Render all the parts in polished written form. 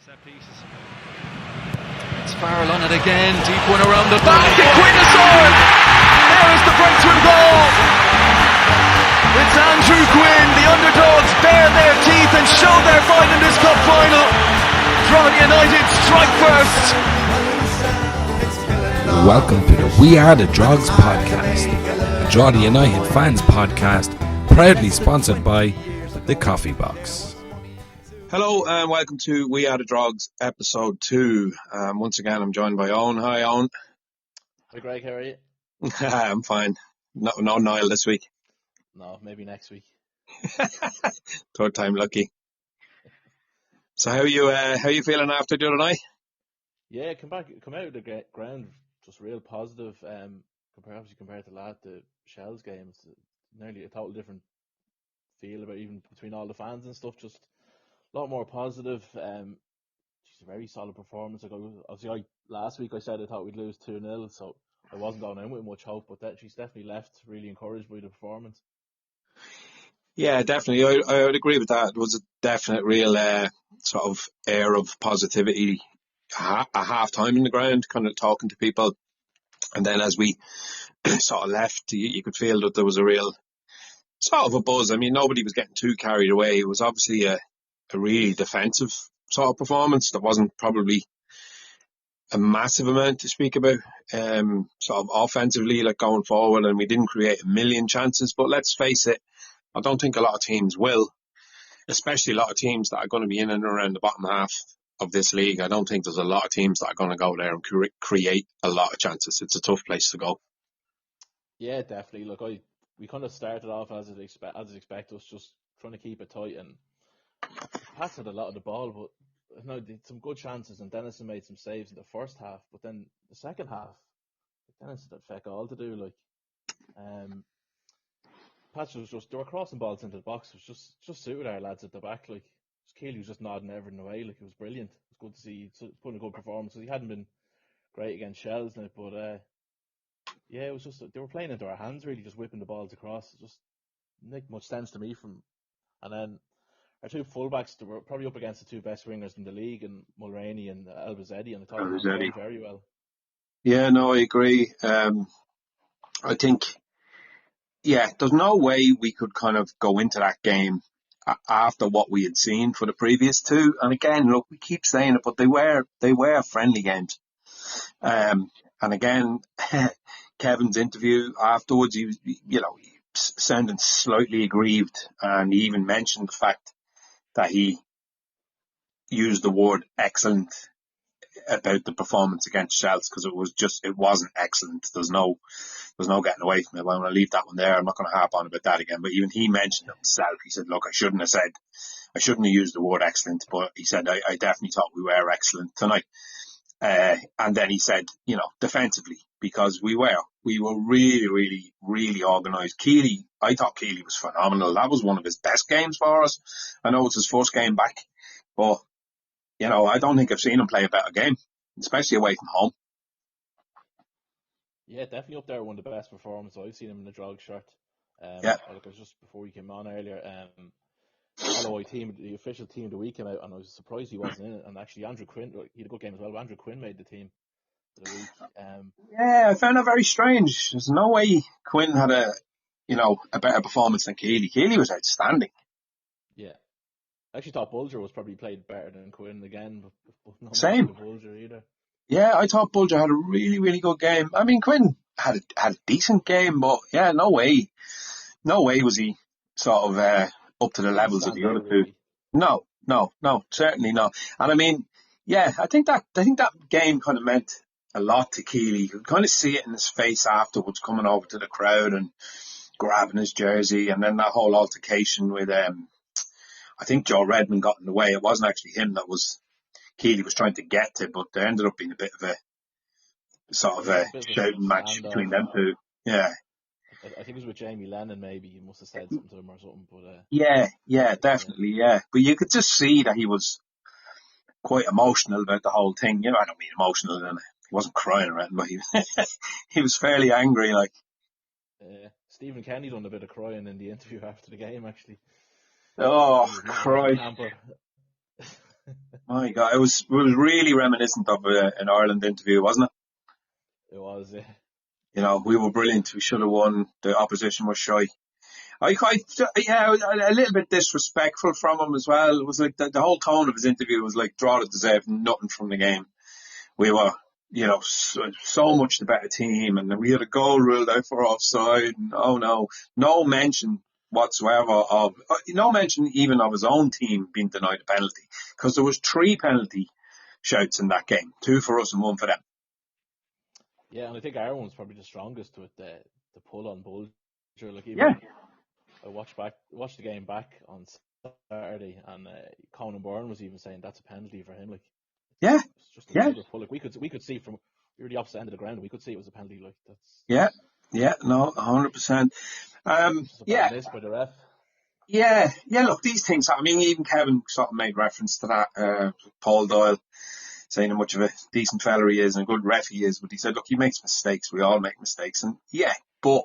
Set pieces. It's Farrell on it again, deep one around the back, and Quinn has scored! There is the breakthrough goal! It's Andrew Quinn, the underdogs bare their teeth and show their fight in this cup final. Drogheda United strike first. Welcome to the We Are the Drogs podcast, a Drogheda United fans podcast, proudly sponsored by the Coffee Box. Hello and welcome to We Are the Drogs episode 2. Once again, I'm joined by Owen. Hi, Owen. Hi, Greg. How are you? I'm fine. No Niall this week. No, maybe next week. Third time lucky. So how are you feeling after the other night? Yeah, come out of the ground just real positive. Compared to the Shells games, nearly a total different feel about even between all the fans and stuff. Just a lot more positive. She's a very solid performance. Last week I said I thought we'd lose 2-0, so I wasn't going in with much hope, but she's definitely left really encouraged by the performance. Yeah, definitely. I would agree with that. It was a definite real sort of air of positivity a half time in the ground, kind of talking to people. And then as we sort of left, you could feel that there was a real sort of a buzz. I mean, nobody was getting too carried away. It was obviously a really defensive sort of performance. There wasn't probably a massive amount to speak about sort of offensively, like going forward, and we didn't create a million chances. But let's face it, I don't think a lot of teams will, especially a lot of teams that are going to be in and around the bottom half of this league. I don't think there's a lot of teams that are going to go there and create a lot of chances. It's a tough place to go. Yeah, definitely. Look, we kind of started off as expected, us just trying to keep it tight, and Pats had a lot of the ball, but no, they had some good chances, and Dennis made some saves in the first half. But then the second half, Dennis had feck all to do. Like, Pats was they were crossing balls into the box. It was just suited our lads at the back. Like, Keely was just nodding everything away. Like, it was brilliant. It was good to see. Putting a good performance. He hadn't been great against Shells now, but yeah, it was just they were playing into our hands, really, just whipping the balls across. It just didn't make much sense to me and then our two fullbacks, they were probably up against the two best wingers in the league, and Mulroney and Albazetti, and I thought they played very well. Yeah, no, I agree. I think, yeah, there's no way we could kind of go into that game after what we had seen for the previous two. And again, look, we keep saying it, but they were friendly games. And again, Kevin's interview afterwards, he was, sounding slightly aggrieved, and he even mentioned the fact that he used the word excellent about the performance against Shells, because it wasn't excellent. There's no getting away from it. Well, I'm going to leave that one there. I'm not going to harp on about that again. But even he mentioned it himself. He said, look, I shouldn't have used the word excellent, but he said, I definitely thought we were excellent tonight. And then he said, defensively, because we were really, really, really organised. I thought Keely was phenomenal. That was one of his best games for us. I know it's his first game back, but, I don't think I've seen him play a better game, especially away from home. Yeah, definitely up there, one of the best performances I've seen him in the Drogs shirt. Yeah. Like, it was just before he came on earlier. LOI team, the official team of the week came out, and I was surprised he wasn't in it. And actually, Andrew Quinn, he had a good game as well. But Andrew Quinn made the team for the week. Yeah, I found that very strange. There's no way Quinn had a better performance than Keely. Keely was outstanding. Yeah, I actually thought Bulger was probably played better than Quinn again, but not Same. much of Bulger either. Yeah, I thought Bulger had a really, really good game. I mean, Quinn had a decent game, but yeah, no way was he sort of up to the levels of the other two. Really. No, certainly not. And I mean, yeah, I think that game kind of meant a lot to Keely. You could kind of see it in his face afterwards, coming over to the crowd and grabbing his jersey, and then that whole altercation with I think Joe Redmond got in the way. It wasn't actually him that Keely was trying to get to, but there ended up being a bit of a sort of a shouting match between them two. Yeah. I think it was with Jamie Lennon, maybe. He must have said something to him or something. But yeah, definitely, yeah. But you could just see that he was quite emotional about the whole thing. I don't mean emotional, and he wasn't crying or anything, but he was fairly angry, like. Stephen Kenny done a bit of crying in the interview after the game, actually. Oh, Christ. My God, it was really reminiscent of an Ireland interview, wasn't it? It was, yeah. We were brilliant. We should have won. The opposition was shy. Yeah, a little bit disrespectful from him as well. It was like the whole tone of his interview was like Drogheda deserved nothing from the game. We were, so much the better team, and we had a goal ruled out for offside. And oh no mention whatsoever of, no mention even of his own team being denied a penalty, because there was 3 penalty shouts in that game, 2 for us and 1 for them. Yeah, and I think our one's probably the strongest with the pull on Bulger. Like Yeah, even I watched the game back on Saturday, and Conan Byrne was even saying that's a penalty for him. Like yeah, it's just yeah, another pull. Like we could see from we were the opposite end of the ground. We could see it was a penalty. Like that's yeah. No, 100%. just a Yeah, bad miss by the ref. yeah. Look, these things. I mean, even Kevin sort of made reference to that. Paul Doyle saying how much of a decent fella he is and a good ref he is, but he said, look, he makes mistakes. We all make mistakes, and yeah, but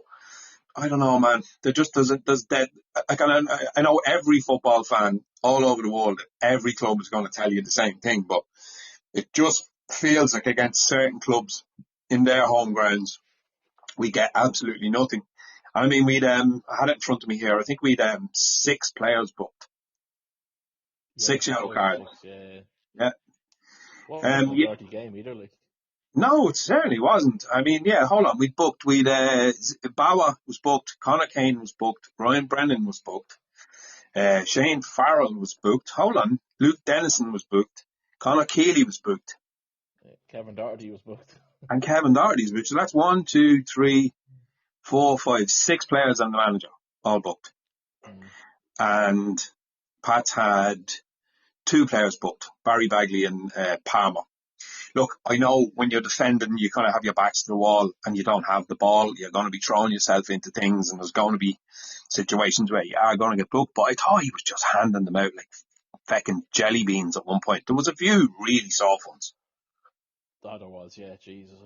I don't know, man. There just doesn't. Does that? I know every football fan all over the world, every club is going to tell you the same thing, but it just feels like against certain clubs in their home grounds, we get absolutely nothing. I mean, I had it in front of me here. I think we'd 6 players booked, Yeah, 6 yellow 5 or cards. 6. Yeah, Yeah. wasn't a Yeah. dirty game either. Like No, it certainly wasn't. I mean, yeah, hold on. We'd Bawa was booked, Conor Kane was booked, Ryan Brennan was booked, Shane Farrell was booked. Hold on. Luke Dennison was booked. Conor Keeley was booked. Kevin Doherty was booked. And Kevin Doherty's booked. So that's 1, 2, 3, 4, 5, 6 players and the manager all booked. Mm. And Pat's had 2 players booked, Barry Bagley and Palmer. Look, I know when you're defending, you kind of have your backs to the wall and you don't have the ball. You're going to be throwing yourself into things, and there's going to be situations where you are going to get booked. But I thought he was just handing them out like fecking jelly beans at one point. There was a few really soft ones. That there was, yeah, Jesus.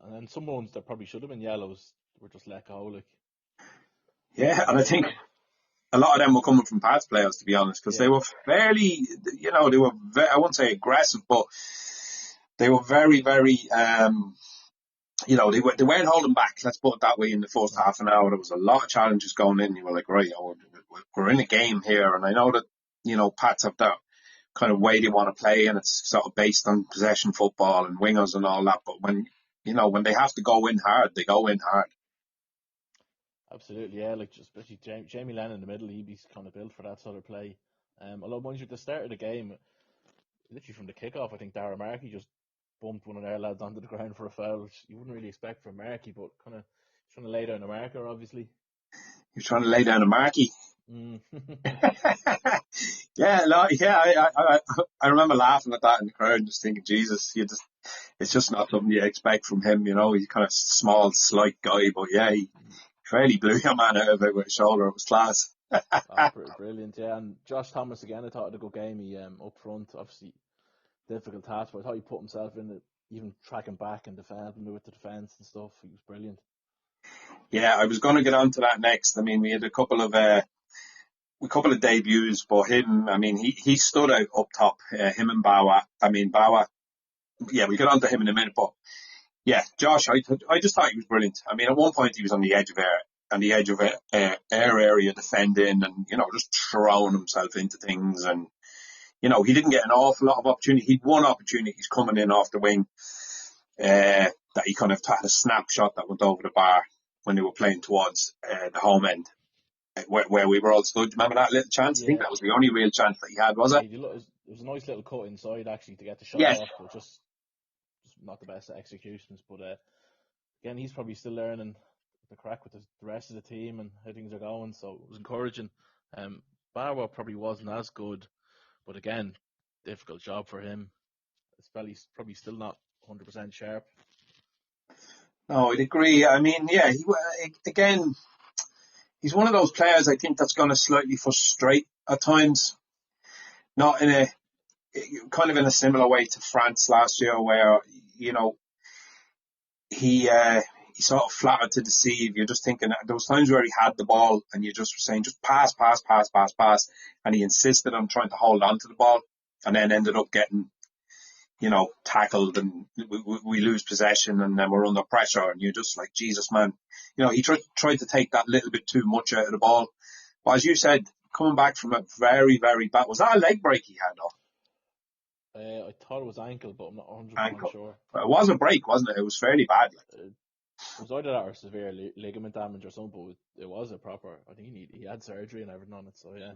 And then some ones that probably should have been yellows were just let go. Like Yeah, and I yeah, think a lot of them were coming from past players, to be honest, because they yeah, were fairly, I won't say aggressive, but they were very, very, they weren't holding back. Let's put it that way. In the first half an hour, there was a lot of challenges going in. You were like, right, we're in a game here, and I know that Pats have that kind of way they want to play, and it's sort of based on possession football and wingers and all that. But when they have to go in hard, they go in hard. absolutely, yeah. Like just especially Jamie Lennon in the middle, he's kind of built for that sort of play. Although mind you, at the start of the game, literally from the kickoff, I think Dara Markey just bumped one of their lads onto the ground for a foul, which you wouldn't really expect from Markey, but kind of trying to lay down a marker, obviously. You're trying to lay down a marquee. Mm. Yeah, no, yeah. I remember laughing at that in the crowd and just thinking, Jesus, it's just not something you expect from him. He's kind of small, slight guy, but yeah, he fairly blew your man out of it with his shoulder. It was class. Brilliant, yeah. And Josh Thomas again, I thought had a good game. He up front, obviously difficult task, but I thought he put himself in it, even tracking back and defending with the defence and stuff. He was brilliant. Yeah, I was going to get on to that next. I mean, we had a couple of debuts, but him, I mean, he stood out up top. Him and Bawa. I mean, Bawa. Yeah, we'll get on to him in a minute, but yeah, Josh, I just thought he was brilliant. I mean, at one point he was on the edge of air area defending, and just throwing himself into things, and he didn't get an awful lot of opportunity. He'd one opportunity. He's coming in off the wing, that he kind of had a snapshot that went over the bar when they were playing towards the home end, where we were all stood. Remember that little chance? I think Yeah, that was the only real chance that he had, was yeah. it? It was a nice little cut inside actually to get the shot Yes. off, but just not the best at executions. But again, he's probably still learning the crack with the rest of the team and how things are going. So it was encouraging. Barwa probably wasn't as good, but again, difficult job for him. He's probably still not 100% sharp. No, I'd agree. I mean, yeah, again, he's one of those players I think that's going to slightly frustrate at times. Not in a kind of in a similar way to France last year, where he sort of flattered to deceive. You're just thinking there was times where he had the ball and you just were saying just pass, pass, pass, pass, pass, and he insisted on trying to hold on to the ball. and then ended up getting, tackled, and we lose possession, and then we're under pressure, and you're just like, Jesus, man. He tried to take that little bit too much out of the ball. But as you said, coming back from a very, very bad, was that a leg break he had, I thought it was ankle, but I'm not 100% ankle? sure. It was a break, wasn't it? It was fairly bad. It was either that or severe ligament damage or something, but it was a proper. I think he had surgery and everything on it, so yeah.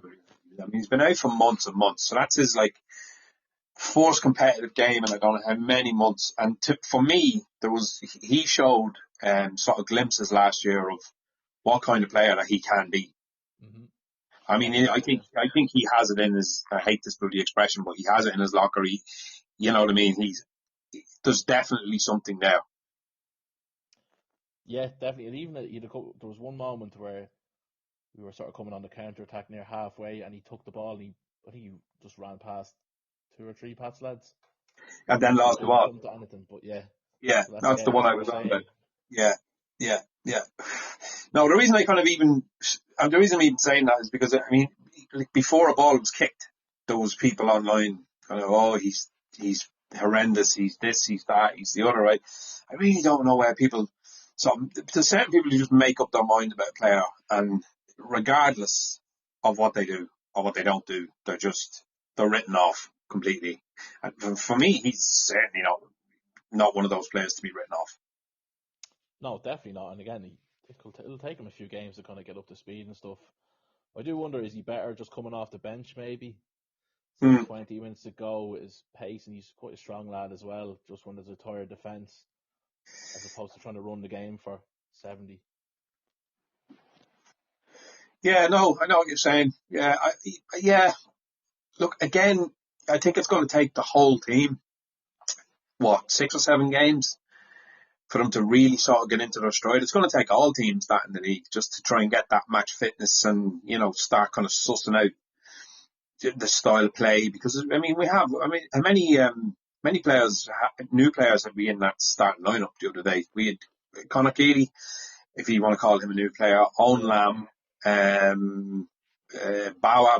I mean, he's been out for months and months, so that's his fourth competitive game in I don't know how many months. And for me, he showed sort of glimpses last year of what kind of player that he can be. Mm-hmm. I mean, I think he has it in his. I hate this bloody expression, but he has it in his locker. You know what I mean? There's definitely something there. Yeah, definitely. And even there was one moment where we were sort of coming on the counter attack near halfway, and he took the ball and I think he just ran past 2 or 3 Pats lads. And then lost the Didn't ball. come to anything, but yeah. Yeah, So that's the one that's I what was we're on saying. about. Yeah. No, the reason I kind of the reason I'm even saying that is because, I mean, before a ball was kicked, there was people online kind of, oh, he's horrendous, he's this, he's that, he's the other, right? I really don't know where there's certain people who just make up their mind about a player, and regardless of what they do or what they don't do, they're written off completely. And for me, he's certainly not one of those players to be written off. No, definitely not. And again, it'll take him a few games to kind of get up to speed and stuff. I do wonder, is he better just coming off the bench maybe? Say 20 minutes to go with his pace, and he's quite a strong lad as well, just when there's a tired defence, as opposed to trying to run the game for 70. Yeah, no, I know what you're saying. Yeah. Look, again, I think it's going to take the whole team, 6 or 7 games for them to really sort of get into their stride. It's going to take all teams that in the league just to try and get that match fitness and, start kind of sussing out the style of play. Because, I mean, how many players, new players have we in that starting lineup the other day? We had Conor Keeley, if you want to call him a new player, Owen Lamb, Bawa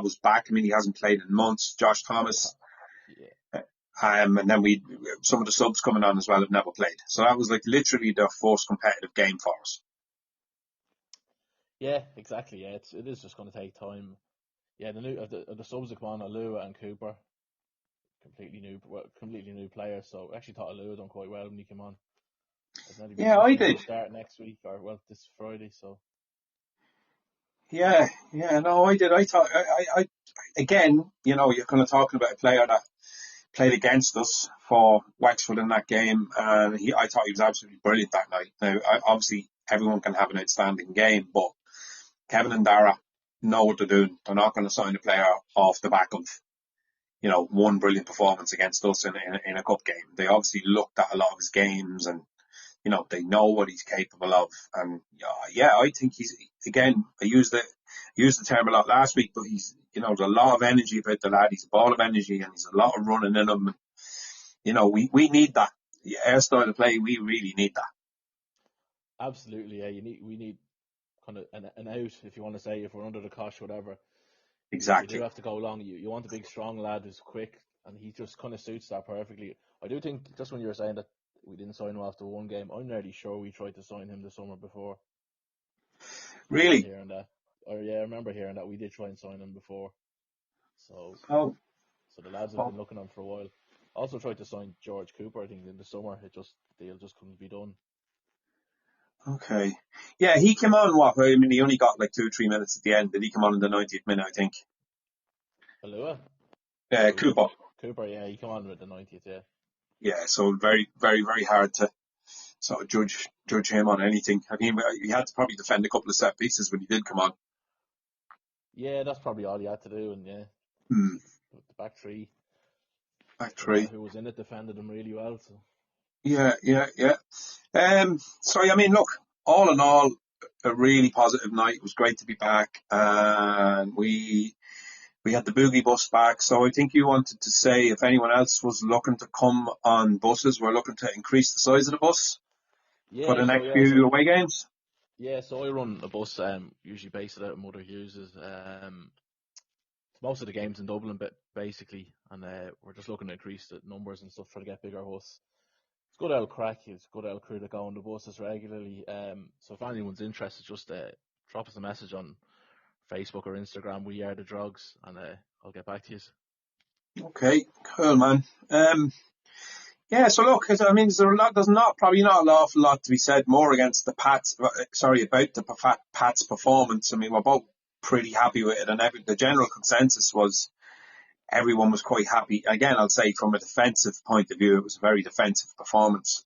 was back. I mean, he hasn't played in months. Josh Thomas. Yeah. And then some of the subs coming on as well have never played. So that was literally their first competitive game for us. Yeah, exactly. Yeah, it is just going to take time. Yeah, the subs that come on, Alua and Cooper, completely new players. So I actually thought Alua done quite well when he came on. Yeah, I did. Start next week or this Friday. So Yeah, no, I did. I thought, again, you're kind of talking about a player that played against us for Wexford in that game, and I thought he was absolutely brilliant that night. Now, obviously, everyone can have an outstanding game, but Kevin and Dara know what they're doing. They're not going to sign a player off the back of, one brilliant performance against us in a cup game. They obviously looked at a lot of his games, and they know what he's capable of. And I think again, I used the term a lot last week, but there's a lot of energy about the lad. He's a ball of energy, and he's a lot of running in him. And, we need that. Our style of play, we really need that. absolutely, yeah. We need kind of an out, if you want to say, if we're under the cosh, whatever. Exactly. We do have to go long. You want a big, strong lad who's quick, and he just kind of suits that perfectly. I do think, just when you were saying that we didn't sign him after one game, I'm nearly sure we tried to sign him the summer before. Really? Hearing that. I remember hearing that we did try and sign him before. So the lads have been looking on for a while. Also tried to sign George Cooper, I think, in the summer. The deal just couldn't be done. Okay. Yeah, he came on I mean, he only got 2-3 minutes at the end. Did he come on in the 90th minute, I think? Alua? Cooper. Cooper, yeah, he came on with the 90th, yeah. Yeah, so very, very, very hard to sort of judge him on anything. I mean, he had to probably defend a couple of set pieces when he did come on. Yeah, that's probably all he had to do, and yeah. The back three. Back three. Who was in it defended him really well, so. Yeah. So, I mean, look, all in all, a really positive night. It was great to be back. And we had the boogie bus back. So I think you wanted to say, if anyone else was looking to come on buses, we're looking to increase the size of the bus for the next few away games. Yeah, so I run a bus, usually based out of Mother Hughes's. most of the games in Dublin, basically, and we're just looking to increase the numbers and stuff, try to get bigger bus. It's good old crack. It's good old crew that go on the buses regularly. So if anyone's interested, just drop us a message on Facebook or Instagram. We are the Drogs, and I'll get back to you. Okay, cool, man. Yeah, so look, I mean, there's probably not an awful lot to be said more against the Pats. Sorry, about the Pats' performance. I mean, we're both pretty happy with it, and the general consensus was everyone was quite happy. Again, I'll say from a defensive point of view, it was a very defensive performance.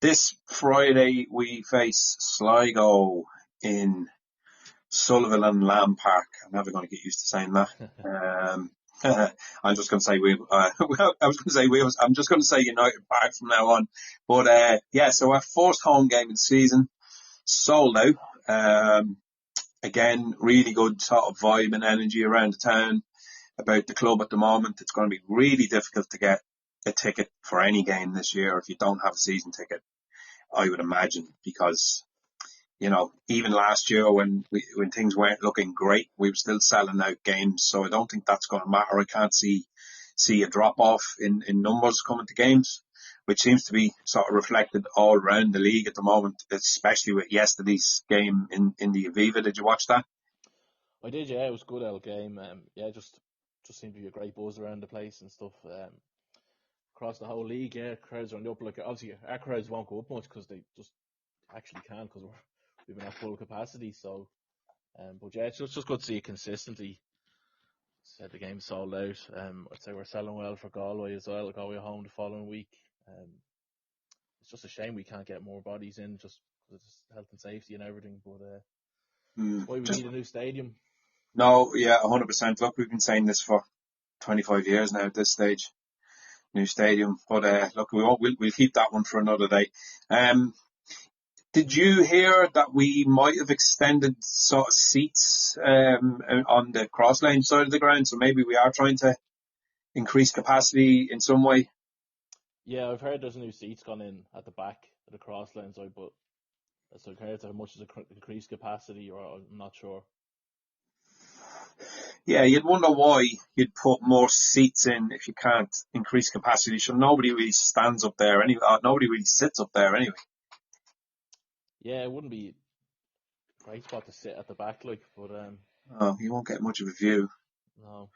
This Friday we face Sligo in Sullivan and Lamb Park. I'm never going to get used to saying that. I'm just going to say I'm just going to say United Park from now on. But so our first home game of the season, sold out. Again, really good sort of vibe and energy around the town about the club at the moment. It's going to be really difficult to get a ticket for any game this year if you don't have a season ticket, I would imagine, because even last year when things weren't looking great, we were still selling out games. So I don't think that's going to matter. I can't see a drop off in numbers coming to games, which seems to be sort of reflected all around the league at the moment, especially with yesterday's game in the Aviva. Did you watch that? I did, yeah. It was a good old game. Just seemed to be a great buzz around the place and stuff. Across the whole league, yeah, crowds are on the up. Like, obviously, our crowds won't go up much because they just actually can't, because we've been at full capacity. So, but yeah, it's just good to see it consistently. Said the game's sold out. I'd say we're selling well for Galway as well. Galway home the following week. It's just a shame we can't get more bodies in, just because of health and safety and everything. But why we need a new stadium. No, yeah, 100%. Look, we've been saying this for 25 years now at this stage. New stadium, but look, we'll keep that one for another day. Did you hear that we might have extended sort of seats on the cross lane side of the ground? So maybe we are trying to increase capacity in some way. Yeah, I've heard there's new seats gone in at the back of the cross lane side, but so compared to how much is increased capacity, or I'm not sure. Yeah, you'd wonder why you'd put more seats in if you can't increase capacity. So nobody really stands up there anyway. Nobody really sits up there anyway. Yeah, it wouldn't be a great spot to sit at the back, like, but Oh, you won't get much of a view. No.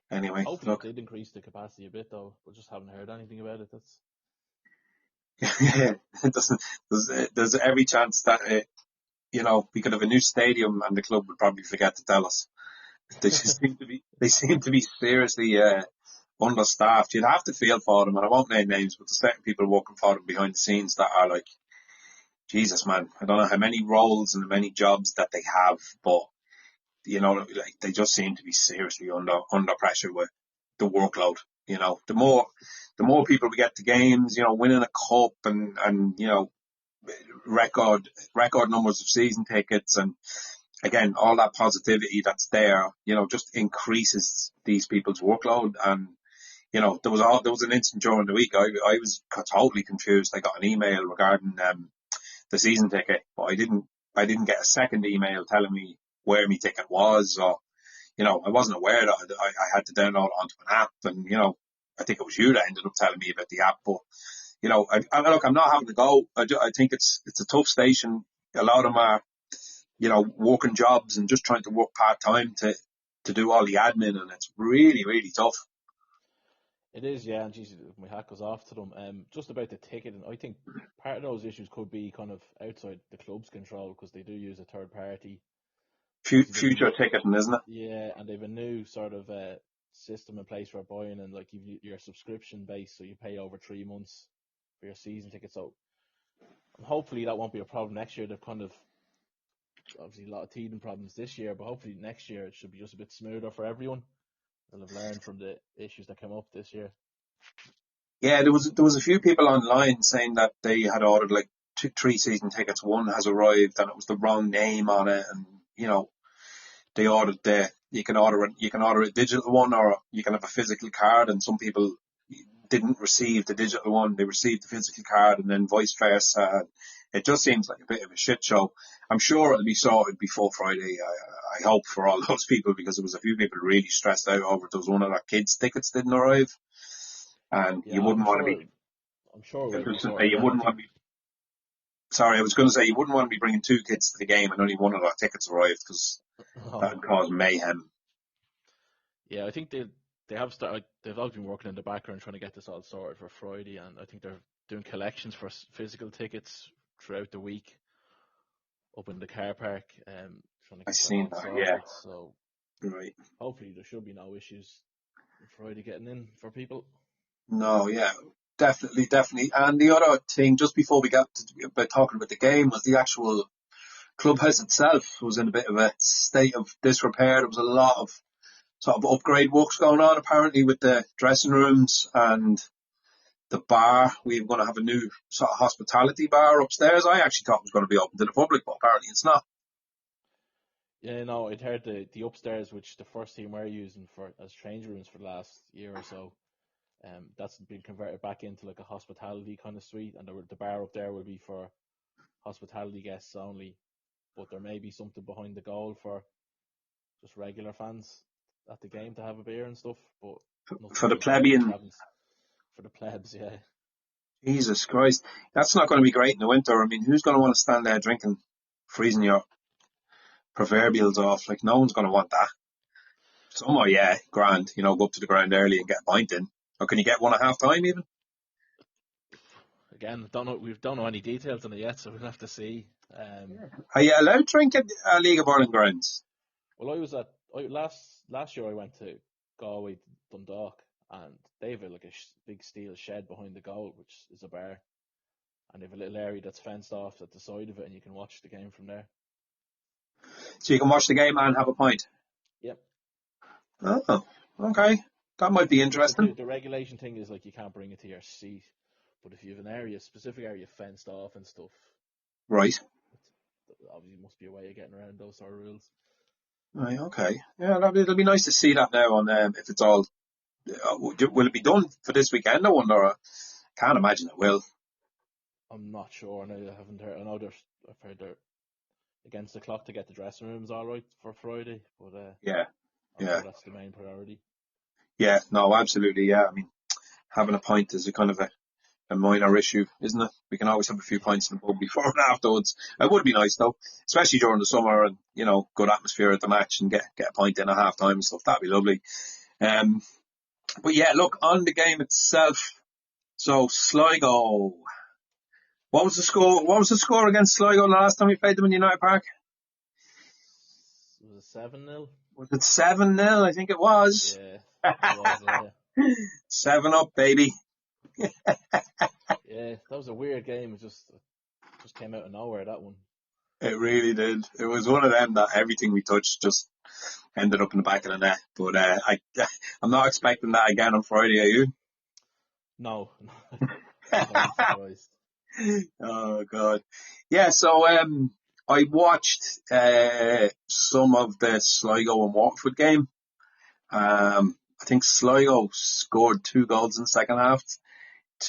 Anyway, hopefully look. It did increase the capacity a bit, though. We just haven't heard anything about it. Yeah, there's every chance that we could have a new stadium and the club would probably forget to tell us. They seem to be seriously understaffed. You'd have to feel for them, and I won't name names, but there's certain people working for them behind the scenes that are like, Jesus, man, I don't know how many roles and how many jobs that they have, but like they just seem to be seriously under pressure with the workload. The more people we get to games, winning a cup and record numbers of season tickets, and again, all that positivity that's there, just increases these people's workload. And there was an instant during the week I was totally confused. I got an email regarding the season ticket, but I didn't get a second email telling me where my ticket was, or I wasn't aware that I had to download it onto an app, and I think it was you that ended up telling me about the app. But look, I'm not having to go. I think it's a tough station. A lot of them are working jobs and just trying to work part time to do all the admin, and it's really, really tough. It is, yeah, and geez, my hat goes off to them. Just about the ticket, and I think part of those issues could be kind of outside the club's control, because they do use a third party. Future ticketing, isn't it? Yeah, and they have a new sort of system in place for buying, and like you're subscription based, so you pay over 3 months for your season ticket. So hopefully that won't be a problem next year. They've kind of obviously a lot of teething problems this year, but hopefully next year it should be just a bit smoother for everyone. They'll have learned from the issues that came up this year. Yeah, there was a few people online saying that they had ordered like 3 season tickets. One has arrived and it was the wrong name on it, and they ordered you can order a digital one, or you can have a physical card, and some people didn't receive the digital one, they received the physical card, and then vice versa. it just seems like a bit of a shit show. I'm sure it'll be sorted before Friday. I hope for all those people, because there was a few people really stressed out over it. There was one of their kids' tickets didn't arrive, and you Yeah, wouldn't want to be. I'm sure it I will be was going to say, sorted you out. I wouldn't want think, to be. Sorry, I was going to say you wouldn't want to be bringing two kids to the game and only one of their tickets arrived, because that oh, would cause mayhem. yeah, I think they have started. They've all been working in the background trying to get this all sorted for Friday, and I think they're doing collections for physical tickets throughout the week up in the car park, trying to I get that seen all that. Yeah, sorted. So right. hopefully there should be no issues on Friday getting in for people. No, yeah, definitely, definitely. And the other thing, just before we got to about talking about the game, was the actual clubhouse itself was in a bit of a state of disrepair. There was a lot of sort of upgrade works going on, apparently, with the dressing rooms and the bar. We were going to have a new sort of hospitality bar upstairs. I actually thought it was going to be open to the public, but apparently it's not. Yeah, no, I'd heard the upstairs, which the first team were using for as change rooms for the last year or so. That's been converted back into like a hospitality kind of suite, and the bar up there will be for hospitality guests only. But there may be something behind the goal for just regular fans at the game to have a beer and stuff. But nothing For the confirmed. We plebeian, haven't for the plebs, yeah. Jesus Christ, that's not going to be great in the winter. I mean, who's going to want to stand there drinking, freezing your proverbials off? Like, no one's going to want that. Some are, yeah, grand, go up to the ground early and get a pint in. Or can you get one at half time even? Again, don't know. We don't know any details on it yet, so we'll have to see. Are you allowed to drink at League of Ireland grounds? Well, last year I went to Galway, Dundalk, and they have like a big steel shed behind the goal, which is a bar, and they have a little area that's fenced off at the side of it, and you can watch the game from there. So you can watch the game and have a pint? Yep. Oh, okay. That might be Like interesting. the regulation thing is like you can't bring it to your seat, but if you have a specific area fenced off and stuff, Right. obviously must be a way of getting around those sort of rules. Right, okay. Yeah, it'll be nice to see that now on if it's all. Will it be done for this weekend? I wonder. I can't imagine it will. I'm not sure. I haven't heard. I've heard they're against the clock to get the dressing rooms all right for Friday, but Yeah, I'm yeah, sure that's the main priority. yeah. No, absolutely. Yeah, I mean, having a pint is a kind of a minor issue, isn't it? We can always have a few pints in the pub before and afterwards. It would be nice though, especially during the summer, and good atmosphere at the match, and get a pint in at half time and stuff. That'd be lovely. But yeah, look on the game itself. So Sligo, what was the score? What was the score against Sligo last time we played them in United Park? Was it 7-0? Was it 7-0? I think it was. Yeah, it was. 7-up, baby. Yeah, that was a weird game. It just came out of nowhere, that one. It really did. It was one of them that everything we touched just ended up in the back of the net. But I'm not expecting that again on Friday, are you? No, I'm surprised. Oh God. Yeah, so I watched some of the Sligo and Waterford game. I think Sligo scored 2 goals in the second half.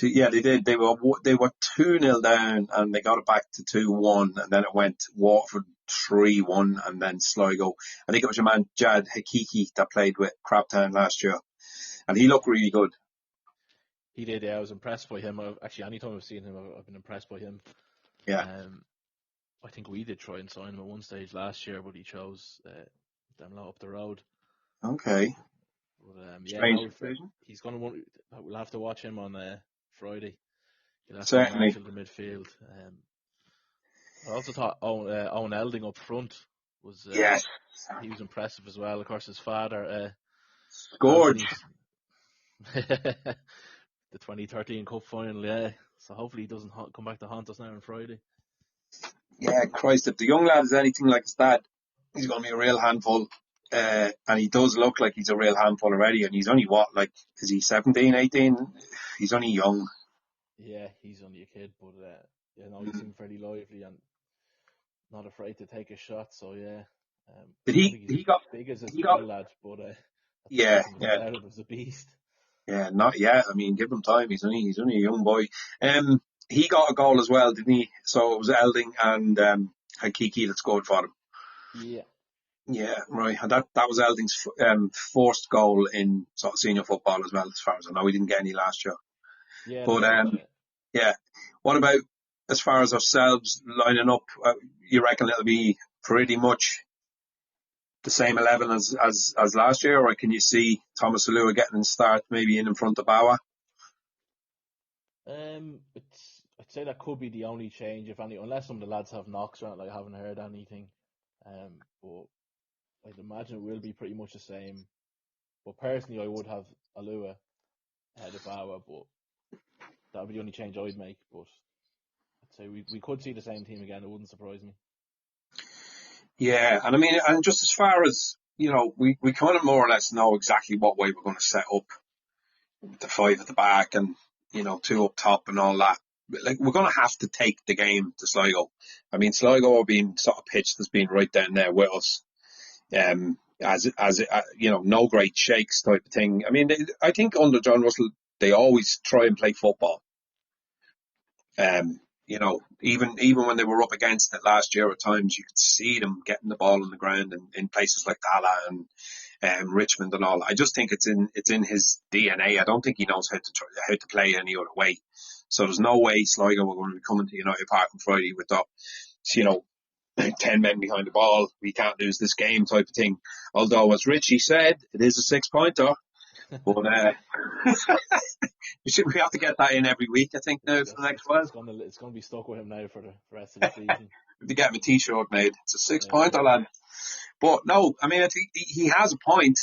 Yeah, they did. They were 2-0 down, and they got it back to 2-1, and then it went Waterford 3-1, and then Sligo. I think it was your man Jad Hakiki that played with Crabtown last year, and he looked really good. He did. Yeah, I was impressed by him. Actually, anytime I've seen him, I've been impressed by him. Yeah. I think we did try and sign him at one stage last year, but he chose them lot up the road. Okay. But Strange decision. he's going to want. We'll have to watch him on Friday. He'll have Certainly. to marshal the midfield. I also thought Owen Elding up front was Yes. he was impressive as well. Of course, his father Scored. Anthony's the 2013 Cup final. Yeah, so hopefully he doesn't come back to haunt us now on Friday. Yeah, Christ, if the young lad is anything like his dad, he's going to be a real handful. And he does look like he's a real handful already. And he's only is he 17, 18? He's only young. Yeah, he's only a kid, but he seemed fairly lively and not afraid to take a shot. So yeah, Did I don't think he's he got, big as his he got, little lad, but yeah, taking yeah. out, it was a beast. Yeah, not yet. I mean, give him time. He's only a young boy. he got a goal as well, didn't he? So it was Elding and Hakiki that scored for them. Yeah. Yeah, right. And that was Elding's first goal in sort of senior football as well, as far as I know. He didn't get any last year. Yeah, But that's right. Yeah. yeah. What about as far as ourselves lining up? You reckon it'll be pretty much the same 11 as last year, or can you see Thomas Alua getting a start maybe in front of Bauer? I'd say that could be the only change, if any, unless some of the lads have knocks around. Like, I haven't heard anything. But I'd imagine it will be pretty much the same. But personally, I would have Alua ahead of Bauer, but that would be the only change I'd make. But I'd say we could see the same team again. It wouldn't surprise me. Yeah, and I mean, and just as far as, we kind of more or less know exactly what way we're going to set up the five at the back and, two up top and all that. Like, we're going to have to take the game to Sligo. I mean, Sligo are being sort of pitched as being right down there with us. No great shakes type of thing. I mean, I think under John Russell, they always try and play football. Even when they were up against it last year, at times you could see them getting the ball on the ground in places like Dala and Richmond and all. I just think it's in his DNA. I don't think he knows how to play any other way. So there's no way Sligo are going to be coming to United Park on Friday with 10 men behind the ball. We can't lose this game type of thing. Although, as Richie said, it is a 6-pointer. But we have to get that in every week, I think, now for the next while. It's going to be stuck with him now for the rest of the season. To get him a t-shirt made. It's a 6-pointer, lad. But no, I mean, I think he has a point.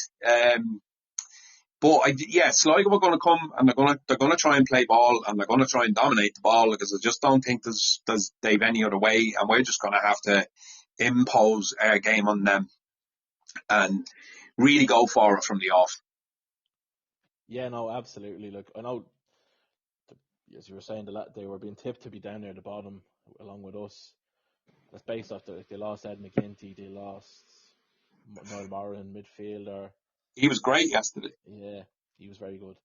Sligo are going to come and they're going to try and play ball and they're going to try and dominate the ball, because I just don't think they've any other way, and we're just going to have to impose our game on them and really go for it from the off. Yeah, no, absolutely. Look, I know, as you were saying, they were being tipped to be down there at the bottom along with us. That's based off they lost Ed McGinty, they lost Noel Moran, midfielder. He was great yesterday. Yeah, he was very good.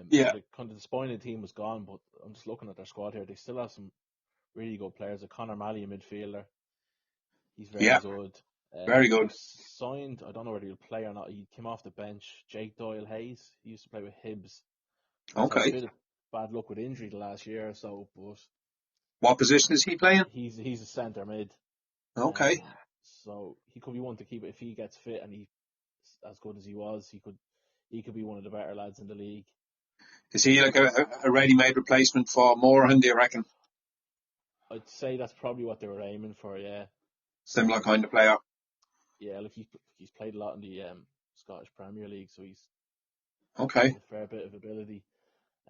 Yeah. The kind of disappointing team was gone, but I'm just looking at their squad here. They still have some really good players. Connor Malley, a midfielder. He's very good. Very good. Signed, I don't know whether he'll play or not. He came off the bench. Jake Doyle Hayes. He used to play with Hibs. Okay. Had a bit of bad luck with injury the last year or so, but what position is he playing? He's a centre mid. Okay. So he could be one to keep if he gets fit and he's as good as he was. He could be one of the better lads in the league. Is he like a ready-made replacement for Moorhan, do you reckon? I'd say that's probably what they were aiming for, yeah. Similar kind of player. Yeah, look, he's played a lot in the Scottish Premier League, so he's a fair bit of ability.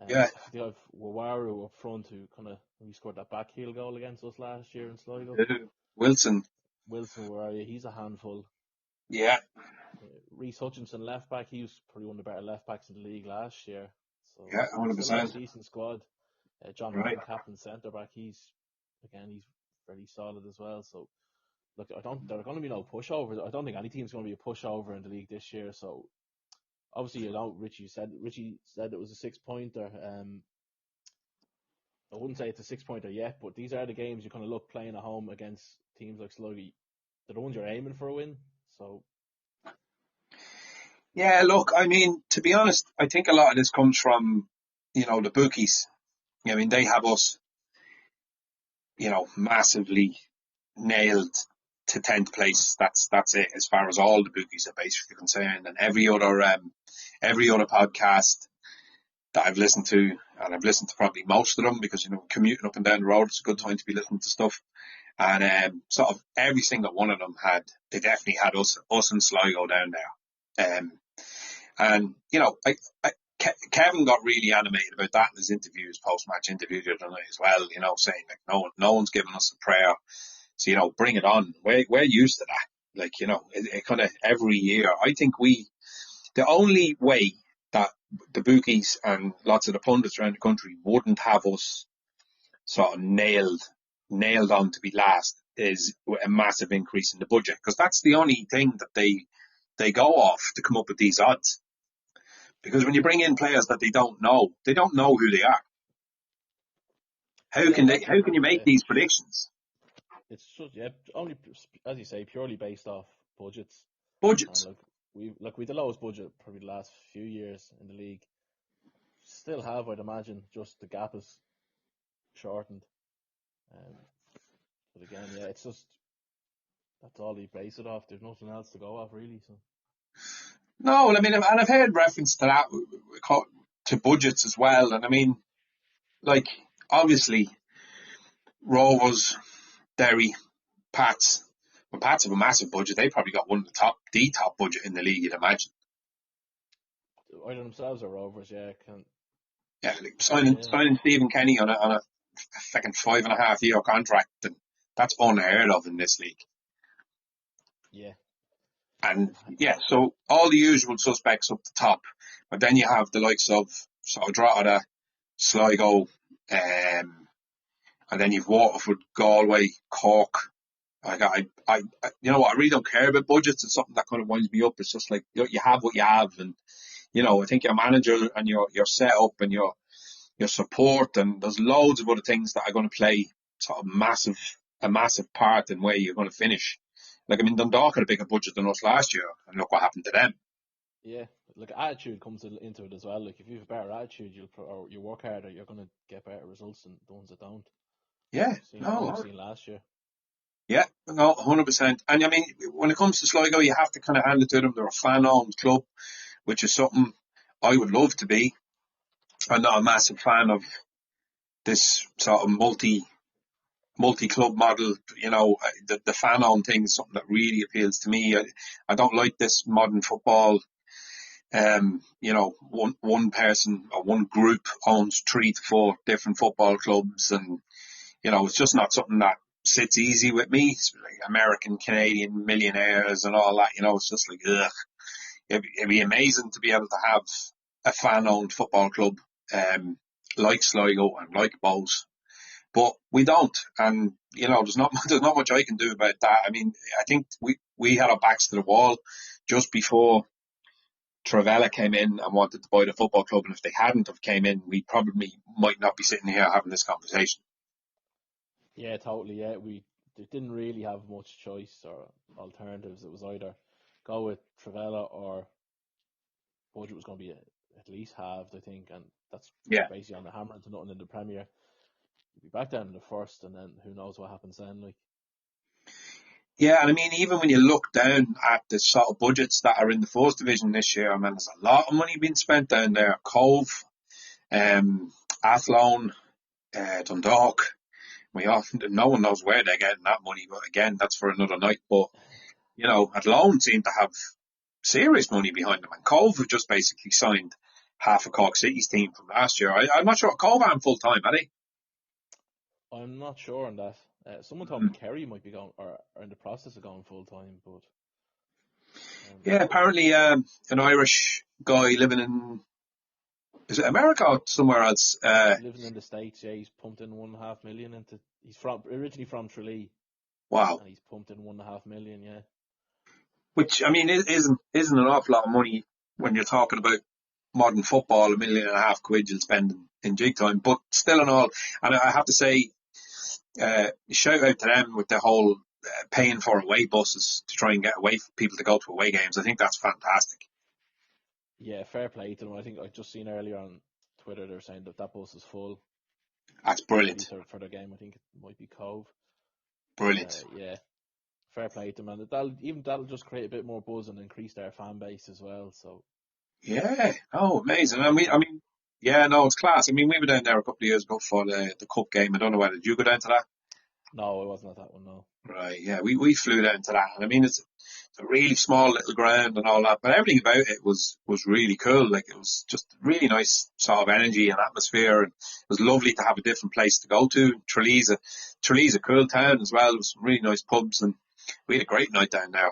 Yeah. They have Wawaru up front, who he scored that back heel goal against us last year in Sligo. Wilson Wawaru, he's a handful. Yeah. Reece Hutchinson, left back, he was probably one of the better left backs in the league last year. So yeah, 100%. Still have a decent squad. John Right. Ryan, captain centre back, he's very solid as well. So look, there are going to be no pushovers. I don't think any team's going to be a pushover in the league this year. So obviously, Richie said it was a 6-pointer. I wouldn't say it's a 6-pointer yet, but these are the games you kind of look playing at home against teams like Sligo. They're the ones you're aiming for a win. So. Yeah, look, I mean, to be honest, I think a lot of this comes from, the bookies. I mean, they have us, massively nailed to 10th place. That's it as far as all the bookies are basically concerned. And every other podcast that I've listened to, and I've listened to probably most of them because, commuting up and down the road, it's a good time to be listening to stuff. And sort of every single one of them they definitely had us and Sligo down there. Kevin got really animated about that in his interviews, post-match interview the other night as well, saying like no one's giving us a prayer. So, bring it on. We're used to that. Like, it kind of every year. I think the only way that the bookies and lots of the pundits around the country wouldn't have us sort of nailed on to be last is a massive increase in the budget, because that's the only thing that they go off to come up with these odds. Because when you bring in players that they don't know who they are. How Yeah, can they? that's How it. can you make these predictions? It's just only as you say, purely based off budgets. And Budgets. we the lowest budget probably the last few years in the league. Still have, I'd imagine, just the gap is shortened. Um, but again, yeah, it's just that's all you base it off. There's nothing else to go off really. So No, well, I mean, and I've heard reference to that to budgets as well. And I mean, like obviously, Rovers, Derry, Pats. Well, Pats have a massive budget. They probably got one of the top budget in the league, you'd imagine. either themselves or Rovers, yeah, can Yeah, like signing Stephen Kenny on a fucking 5.5 year contract, and that's unheard of in this league. yeah, And yeah, so all the usual suspects up the top, but then you have the likes of Drogheda, Sligo, and then you've Waterford, Galway, Cork. You know what? I really don't care about budgets. It's something that kind of winds me up. It's just like you have what you have, and I think your manager and your setup and your support, and there's loads of other things that are going to play sort of a massive part in where you're going to finish. Like, I mean, Dundalk had a bigger budget than us last year, and look what happened to them. yeah. Like attitude comes into it as well. Like if you have a better attitude, or you work harder, you're gonna get better results than the ones that don't. Yeah, We've no, seen last year. yeah, no, 100%. And I mean, when it comes to Sligo, you have to kind of hand it to them. They're a fan-owned club, which is something I would love to be. I'm not a massive fan of this sort of multi-club model. The fan-owned thing is something that really appeals to me. I don't like this modern football. One person or one group owns 3 to 4 different football clubs, and it's just not something that sits easy with me. It's like American, Canadian millionaires and all that. It's just like, ugh. It'd be amazing to be able to have a fan-owned football club, like Sligo and like Bows, but we don't. And there's not much I can do about that. I mean, I think we had our backs to the wall just before Travella came in and wanted to buy the football club, and if they hadn't have came in, we probably might not be sitting here having this conversation. Yeah, totally. Yeah, we didn't really have much choice or alternatives. It was either go with Travella or budget was going to be at least halved, I think, and that's Yeah. basically on the hammer into nothing in the Premier. You'll be back down in the first, and then who knows what happens then? Like, Yeah, and I mean, even when you look down at the sort of budgets that are in the first division this year, I mean, there's a lot of money being spent down there. Cove, Athlone, Dundalk. No one knows where they're getting that money, but again, that's for another night. But Athlone seem to have serious money behind them, and Cove have just basically signed half of Cork City's team from last year. I'm not sure Cove aren't full time, are they? I'm not sure on that. Someone told me Kerry might be going or are in the process of going full time, but Yeah, apparently an Irish guy living in, is it America or somewhere else? living in the States, yeah, he's pumped in 1.5 million into. He's originally from Tralee, Wow. and he's pumped in 1.5 million. Yeah, Which, I mean, isn't an awful lot of money when you're talking about modern football, £1.5 million you'll spend in jig time, but still and all. And I have to say, shout out to them with the whole paying for away buses to try and get away people to go to away games. I think that's fantastic. yeah, fair play to them. I think I just seen earlier on Twitter they're saying that bus is full. That's brilliant. For their game. I think it might be Cove. Brilliant. Yeah, fair play to them, and that'll just create a bit more buzz and increase their fan base as well. So Yeah. Oh, amazing. I mean, yeah, no, it's class. I mean, we were down there a couple of years ago for the cup game. I don't know whether did you go down to that? no, I wasn't at that one. No. Right. Yeah, we flew down to that, and I mean, it's a really small little ground and all that, but everything about it was really cool. Like, it was just really nice sort of energy and atmosphere, and it was lovely to have a different place to go to. Trelee's a cool town as well. There was some really nice pubs, and we had a great night down there.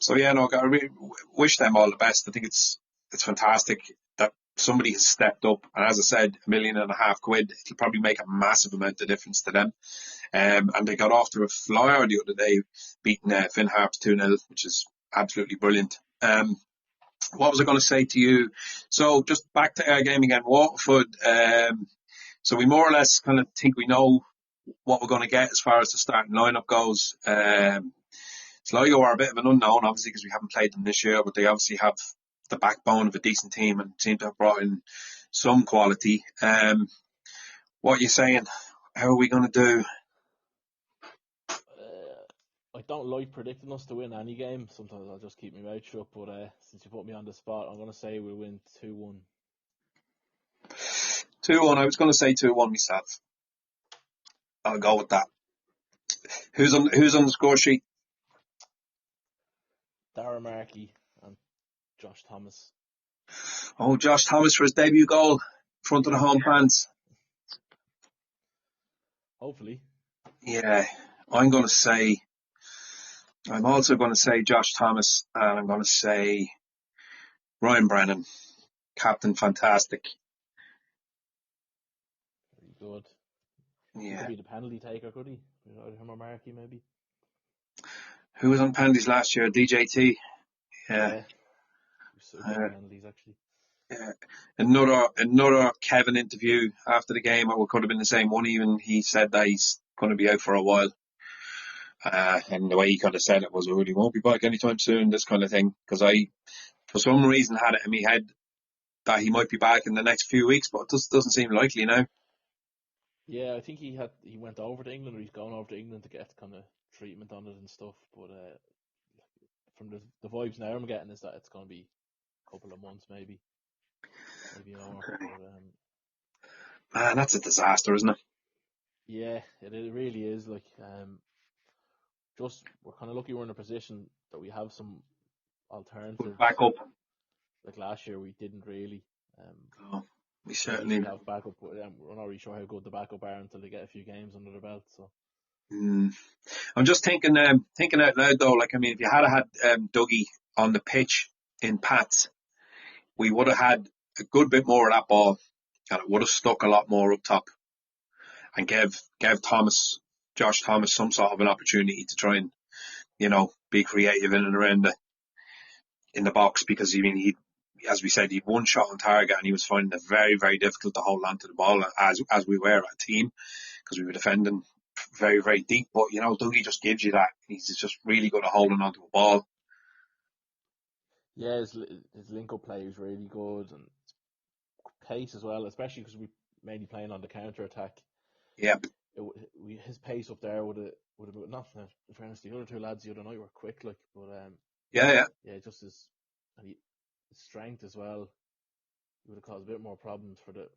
So yeah, no, I really wish them all the best. I think it's fantastic that somebody has stepped up, and as I said, £1.5 million, it'll probably make a massive amount of difference to them. And they got off to a flyer the other day, beating Finn Harps 2-0, which is absolutely brilliant. What was I going to say to you? So just back to our game again, Waterford. So we more or less kind of think we know what we're going to get as far as the starting lineup goes. Sligo are a bit of an unknown, obviously, because we haven't played them this year, but they obviously have the backbone of a decent team and seem to have brought in some quality. What are you saying? How are we going to do? I don't like predicting us to win any game. Sometimes I'll just keep my mouth shut, but since you put me on the spot, I'm going to say we'll win 2-1. 2-1. I was going to say 2-1 myself. I'll go with that. Who's on the score sheet? Dara Markey and Josh Thomas. Oh, Josh Thomas for his debut goal in front of the home fans. Hopefully. Yeah, I'm also going to say Josh Thomas, and I'm going to say Ryan Brennan, Captain Fantastic. Very good. He Yeah. could be the penalty taker, could he? Him or Markey, maybe. Who was on penalties last year? DJT. Yeah. So good at penalties, actually. Yeah. Another Kevin interview after the game, or it could have been the same one even. He said that he's going to be out for a while. And the way he kind of said it was, oh, he won't be back anytime soon, this kind of thing. Because I, for some reason, had it in my head that he might be back in the next few weeks, but it doesn't seem likely now. Yeah, I think he went over to England, or he's going over to England to get kind of treatment on it and stuff. But from the vibes now I'm getting is that it's going to be a couple of months, maybe more. Okay. But, Man, that's a disaster, isn't it? yeah, it really is. Like, just we're kind of lucky we're in a position that we have some alternatives. Back up. Like last year, we didn't really. We We certainly usually have backup. We're not really sure how good the backup are until they get a few games under their belt. So. I'm just thinking out loud though. Like, I mean, if you had Dougie on the pitch in Pats, we would have had a good bit more of that ball, and it would have stuck a lot more up top, and gave Josh Thomas, some sort of an opportunity to try and, be creative in and around in the box, because as we said, he'd one shot on target, and he was finding it very, very difficult to hold on to the ball as we were a team, because we were defending very, very deep. But, Dougie just gives you that. He's just really good at holding onto a ball. Yeah, his link-up play was really good, and pace as well, especially because we mainly playing on the counter-attack. Yep. His pace up there would have been not. In fairness, the other two lads the other night were quick, like, but Yeah. just his strength as well. It would have caused a bit more problems for the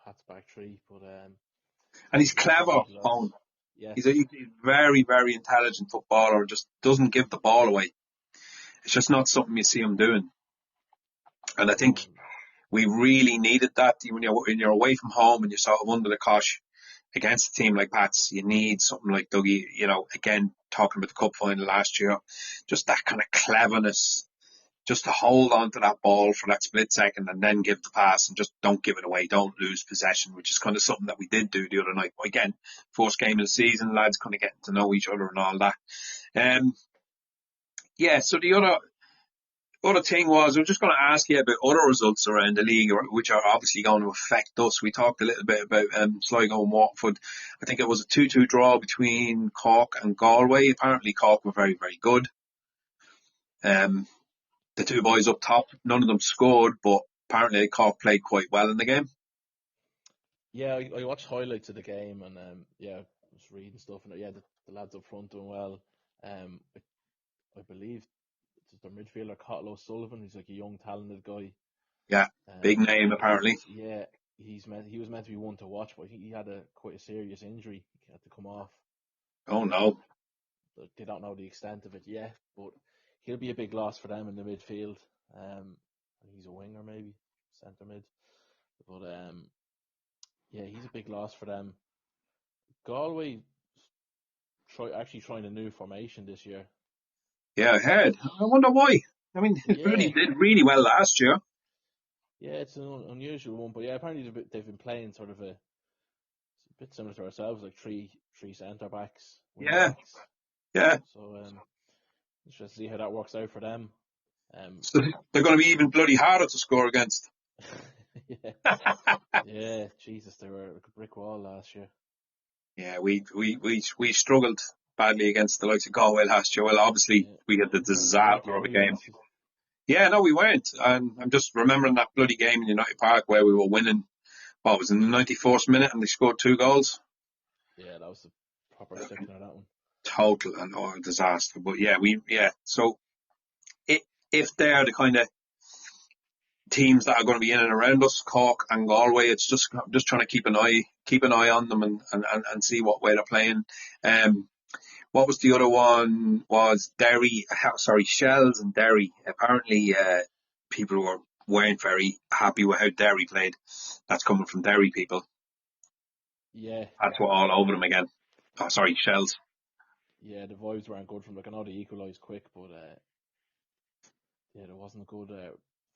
Pats back three, but and he's clever. Owen. Yeah, he's a very, very intelligent footballer. Just doesn't give the ball away. It's just not something you see him doing. And I think we really needed that when you're away from home and you're sort of under the cosh against a team like Pats. You need something like Dougie. Again, talking about the cup final last year, just that kind of cleverness, just to hold on to that ball for that split second and then give the pass, and just don't give it away, don't lose possession, which is kind of something that we did do the other night. But again, first game of the season, lads kind of getting to know each other and all that. So the other thing was, I was just going to ask you about other results around the league, which are obviously going to affect us. We talked a little bit about Sligo and Waterford. I think it was a 2-2 draw between Cork and Galway. Apparently Cork were very, very good. The two boys up top, none of them scored, but apparently Cork played quite well in the game. Yeah, I watched highlights of the game, and I was reading stuff, and the lads up front doing well. I believe it's their midfielder, Cotlow Sullivan. He's like a young, talented guy. Yeah, big name apparently. Yeah, he was meant to be one to watch, but I think he had quite a serious injury. He had to come off. Oh no. They don't know the extent of it yet, but he'll be a big loss for them in the midfield. He's a winger, maybe centre mid, but he's a big loss for them. Galway trying a new formation this year. Yeah, I heard. I wonder why. I mean, it really did really well last year. Yeah, it's an unusual one, but yeah, apparently they've been playing sort of a bit similar to ourselves, like three centre backs. Yeah. Backs. Yeah. So interesting to see how that works out for them. So they're going to be even bloody harder to score against. Yeah, Jesus, they were like a brick wall last year. Yeah, we struggled badly against the likes of Galway last year. Well, obviously Yeah. we had the We weren't disaster the of a only game. ones. Yeah, no, we weren't. And I'm just remembering that bloody game in United Park where we were winning. What was it, in the 94th minute, and they scored 2 goals. Yeah, that was a proper sickener, that one. Total and disaster. But yeah. So I if they're the kind of teams that are going to be in and around us, Cork and Galway, it's just trying to keep an eye on them and see what way they're playing. Um, what was the other one? Was Derry? Sorry, Shells and Derry. Apparently, people weren't very happy with how Derry played. That's coming from Derry people. Yeah, That's what all over them again. Oh, sorry, Shells. yeah, the vibes weren't good from. Like, I know they equalised quick, but yeah, there wasn't a good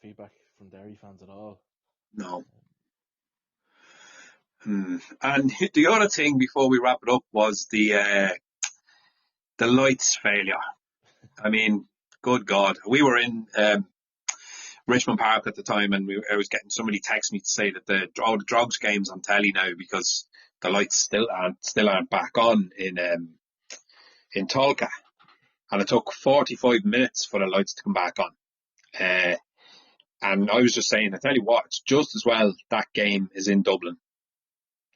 feedback from Derry fans at all. No. And the other thing before we wrap it up was the lights failure. I mean, good God, we were in Richmond Park at the time, and I was getting somebody text me to say that the Drogs game's on telly now because the lights still aren't back on in Tolka, and it took 45 minutes for the lights to come back on. Uh, and I was just saying, I tell you what, it's just as well that game is in Dublin,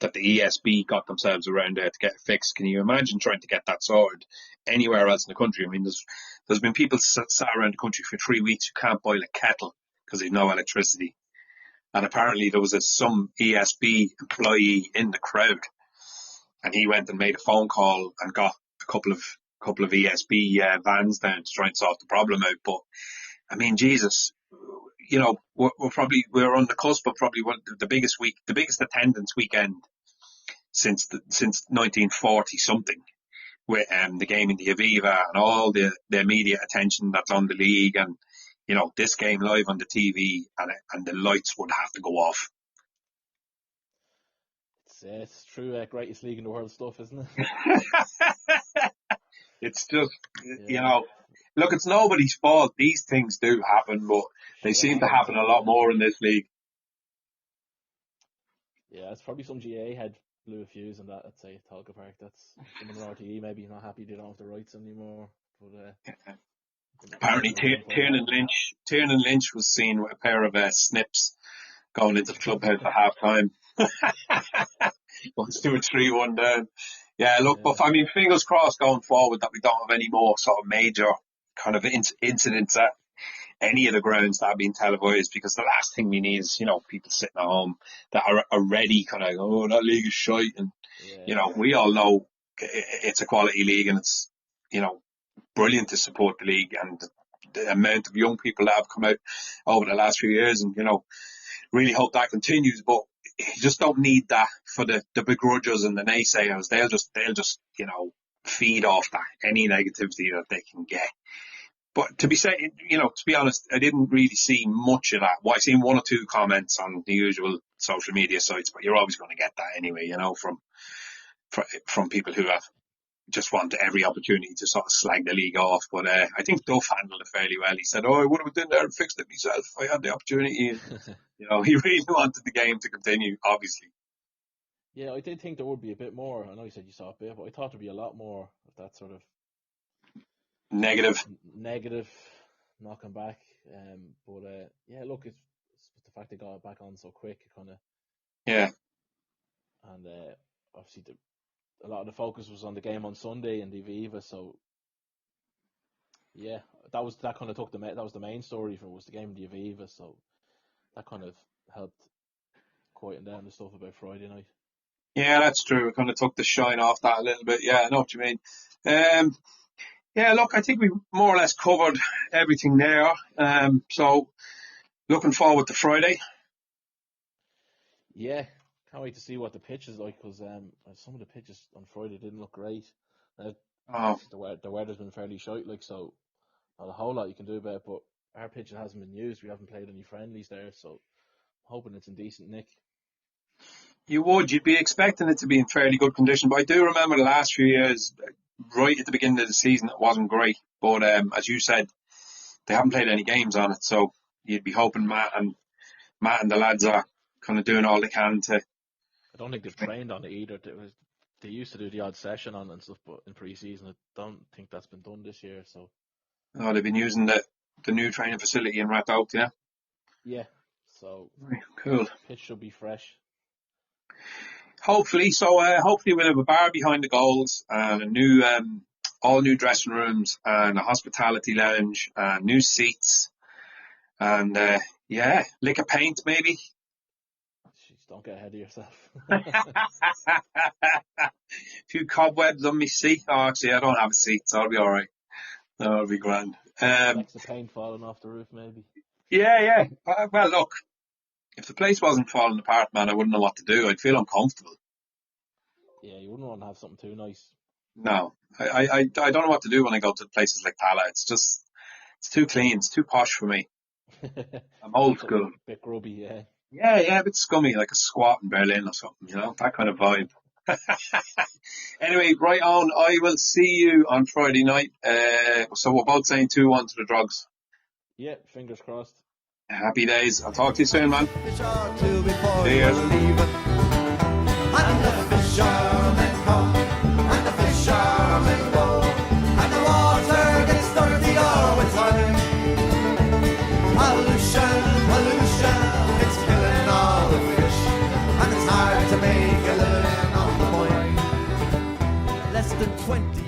that the ESB got themselves around there to get it fixed. Can you imagine trying to get that sorted anywhere else in the country? I mean, there's been people sat around the country for 3 weeks who can't boil a kettle because they've no electricity. And apparently there was some ESB employee in the crowd, and he went and made a phone call and got a couple of ESB vans down to try and sort the problem out. But I mean, Jesus, we're on the cusp of probably the biggest attendance weekend since 1940 something, with the game in the Aviva and all the media attention that's on the league, and this game live on the TV, and the lights would have to go off. It's true, greatest league in the world stuff, isn't it? It's just, Yeah, look, it's nobody's fault. These things do happen, but they sure it seem to happens. happen a lot more in this league. Yeah, it's probably some GA had blew a fuse on that. I'd say Talca Park. That's someone in RTE maybe not happy they don't have the rights anymore. But Apparently, maybe some fire alarm. Tiernan Lynch was seen with a pair of snips going into the clubhouse at half time. Once 2 or 3-1 down. Yeah, look, Yeah, but I mean, fingers crossed going forward that we don't have any more sort of major kind of incidents at any of the grounds that have been televised, because the last thing we need is, people sitting at home that are already kind of, oh, that league is shite. And, yeah, we all know it's a quality league, and it's, brilliant to support the league, and the amount of young people that have come out over the last few years, and, really hope that continues. But you just don't need that for the begrudgers and the naysayers. They'll just feed off that, any negativity that they can get. But to be honest, I didn't really see much of that. Well, I seen 1 or 2 comments on the usual social media sites, but you're always going to get that anyway, from people who have just want every opportunity to sort of slag the league off. But I think Duff handled it fairly well. He said, "Oh, I would have been there and fixed it myself if I had the opportunity." And, he really wanted the game to continue, obviously. yeah. I did think there would be a bit more. I know you said you saw a bit, but I thought there'd be a lot more of that sort of Negative. negative knocking back. But yeah, look, it's the fact they got it back on so quick, kind of, Yeah. and obviously a lot of the focus was on the game on Sunday and the Viva, so yeah, that kind of took that was the main story was the game in the Aviva, so that kind of helped quieten down the stuff about Friday night. Yeah, that's true. It kind of took the shine off that a little bit. Yeah, I know what you mean. Yeah, look, I think we more or less covered everything there. So looking forward to Friday. Yeah, can't wait to see what the pitch is like, because some of the pitches on Friday didn't look great. Oh, The weather's been fairly shite, like, so not a whole lot you can do about it, but our pitch hasn't been used. We haven't played any friendlies there, so I'm hoping it's in decent nick. you'd be expecting it to be in fairly good condition. But I do remember the last few years, right at the beginning of the season, it wasn't great. But as you said, they haven't played any games on it, so you'd be hoping Matt and the lads are kind of doing all they can to. I don't think they've trained on it either. They used to do the odd session on it and stuff, but in pre-season, I don't think that's been done this year. So. Oh, they've been using the new training facility in Rathout, yeah. Yeah. So. Right, cool. Pitch should be fresh. Hopefully, so hopefully we'll have a bar behind the goals and a new, all new dressing rooms and a hospitality lounge and new seats and lick of paint maybe. Jeez, don't get ahead of yourself. A few cobwebs on my seat. Oh, actually, I don't have a seat, so I'll be all right. That'll be grand. Extra paint falling off the roof, maybe. Yeah. Well, look, if the place wasn't falling apart, man, I wouldn't know what to do. I'd feel uncomfortable. Yeah, you wouldn't want to have something too nice. No, I don't know what to do when I go to places like Tala. It's too clean. It's too posh for me. I'm old school. A bit grubby, yeah. Yeah, a bit scummy, like a squat in Berlin or something, that kind of vibe. Anyway, right on. I will see you on Friday night. So we're both saying 2-1 to the Drogs. Yeah, fingers crossed. Happy days. I'll talk to you soon, man. Cheers. And the fishermen come, and the fishermen go, and the water gets dirty all the time. Pollution, it's killing all the fish, and it's hard to make a living on the point. Less than 20